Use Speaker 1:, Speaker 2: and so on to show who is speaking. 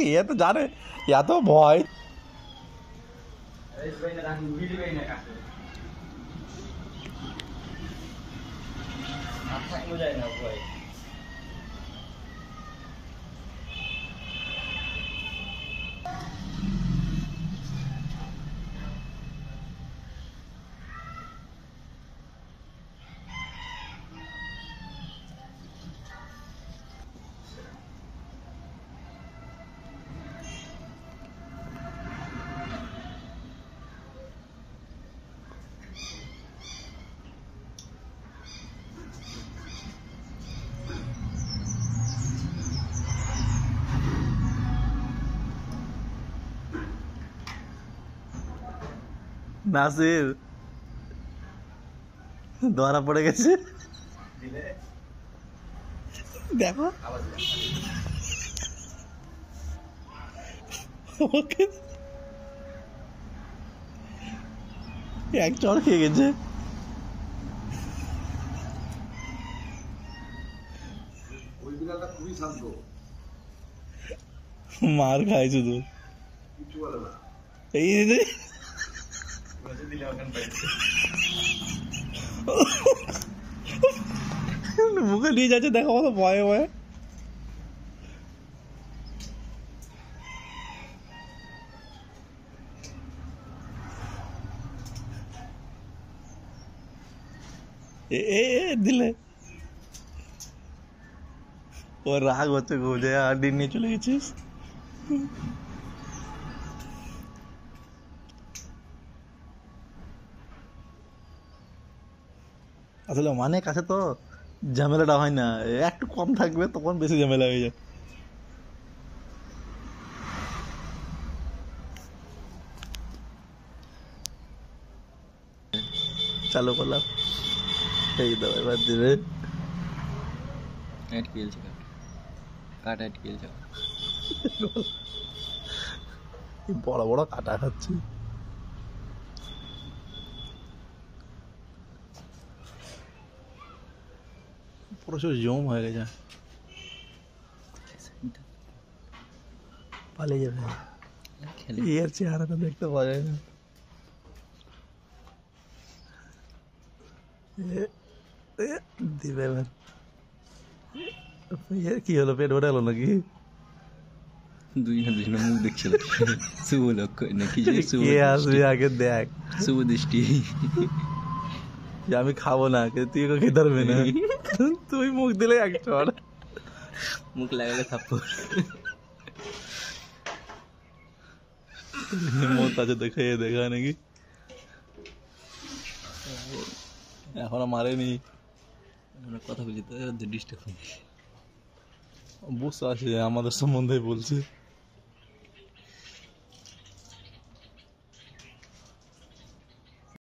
Speaker 1: ये तो जाने या तो भय নাসির ধরা পড়ে গেছে দেখো ওকে এক চড় খেয়ে গেছে
Speaker 2: ওই বিড়ালটা খুবই শান্ত
Speaker 1: মার খায় শুধু
Speaker 2: কিছু বলে না
Speaker 1: এই মুখে নিয়ে যাচ্ছে দেখো কত ভয়ে ভয়ে দিলে ও রাগ হচ্ছে গোজে আর দিন নিয়ে চলে গেছিস আসলে অনেক আছে তো ঝামেলাটা হয় না একটু কম থাকবে তখন বেশি ঝামেলা হয়ে যায় চালু করলাম এই দাও এবার দিবে বড় বড় কাটা খাচ্ছি প্রচুর জম হয়ে গেছে পালিয়ে যাবে এর চেহারাটা দেখতে পাওয়া যায় না দিবে এবার কি হলো পেট ভরে এলো নাকি
Speaker 3: দুজনে মুখ দেখছিল শুভ লক্ষ্য নাকি
Speaker 1: কে আসবে আগে দেখ
Speaker 3: শুভ দৃষ্টি
Speaker 1: আমি খাবো না তুই খেতে পারবি না তুই মুখ দিলে এক চড়
Speaker 3: মুখ লাগালে থাপ্পড়
Speaker 1: মত আছে দেখে দেখা নাকি এখনো মারেনি
Speaker 3: কথা বলছি তো ডিস্টার্ব
Speaker 1: বুঝতে আছে আমাদের সম্বন্ধে বলছে